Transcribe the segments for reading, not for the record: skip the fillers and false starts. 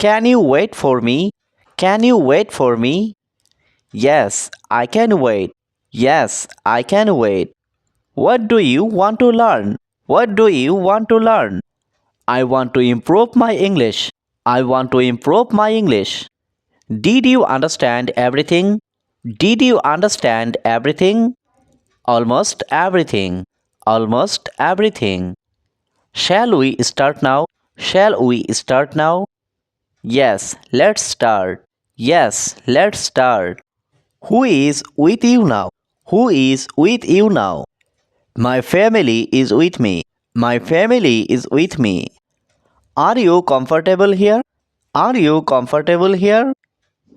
Can you wait for me? Can you wait for me? Yes, I can wait. Yes, I can wait. What do you want to learn? What do you want to learn? I want to improve my English. I want to improve my English. Did you understand everything? Did you understand everything? Almost everything. Almost everything. Shall we start now? Shall we start now? Yes, let's start. Yes, let's start. Who is with you now? Who is with you now? My family is with me. My family is with me. Are you comfortable here? Are you comfortable here?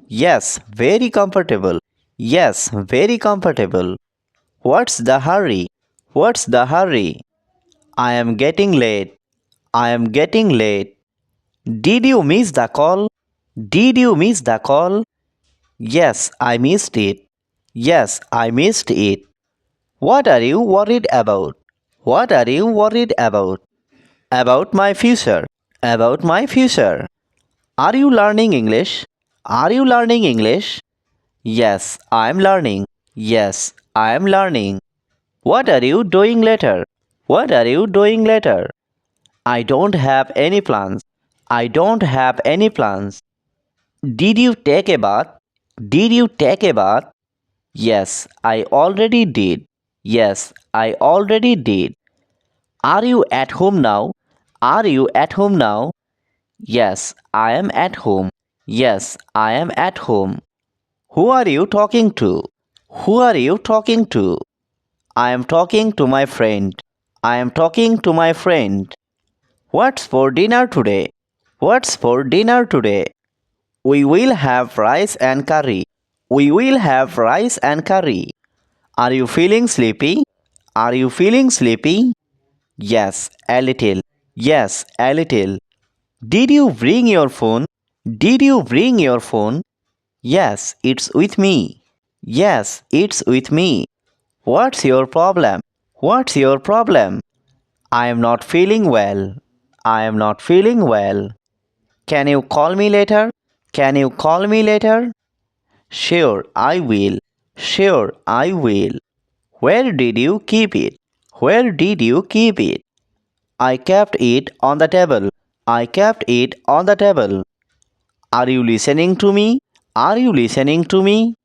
Yes, very comfortable. Yes, very comfortable. What's the hurry? What's the hurry? I am getting late. I am getting late. Did you miss the call? Did you miss the call? Yes, I missed it. Yes, I missed it. What are you worried about? What are you worried about? About my future. About my future. Are you learning English? Are you learning English? Yes, I am learning. Yes, I am learning. What are you doing later? What are you doing later? I don't have any plans. I don't have any plans. Did you take a bath? Did you take a bath? Yes, I already did. Yes, I already did. Are you at home now? Are you at home now? Yes, I am at home. Yes, I am at home. Who are you talking to? Who are you talking to? I am talking to my friend. I am talking to my friend. What's for dinner today? What's for dinner today? We will have rice and curry. We will have rice and curry. Are you feeling sleepy? Are you feeling sleepy? Yes, a little. Yes, a little. Did you bring your phone? Did you bring your phone? Yes, it's with me. Yes, it's with me. What's your problem? What's your problem? I am not feeling well. I am not feeling well. Can you call me later? Can you call me later? Sure, I will. Sure, I will. Where did you keep it? Where did you keep it? I kept it on the table. I kept it on the table. Are you listening to me? Are you listening to me?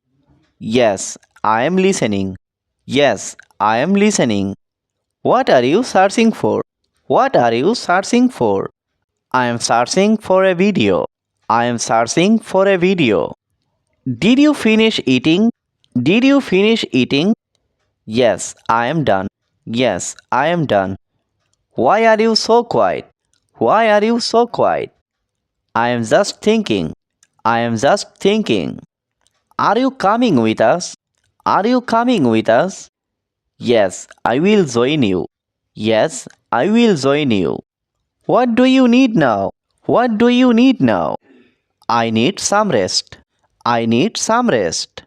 Yes, I am listening. Yes, I am listening. What are you searching for? What are you searching for? I am searching for a video. I am searching for a video. Did you finish eating? Did you finish eating? Yes, I am done. Yes, I am done. Why are you so quiet? Why are you so quiet? I am just thinking. I am just thinking. Are you coming with us? Are you coming with us? Yes, I will join you. Yes, I will join you. What do you need now? What do you need now? I need some rest. I need some rest.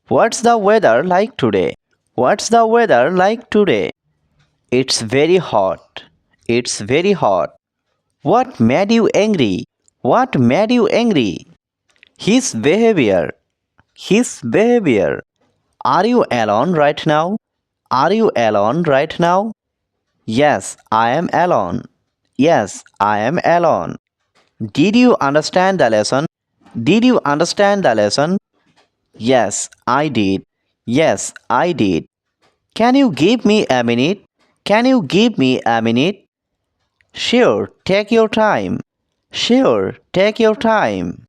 What's the weather like today? What's the weather like today? It's very hot. It's very hot. What made you angry? What made you angry? His behavior. His behavior. Are you alone right now? Are you alone right now? Yes, I am alone. Yes, I am alone. Did you understand the lesson? Did you understand the lesson? Yes, I did. Yes, I did. Can you give me a minute? Can you give me a minute? Sure, take your time. Sure, take your time.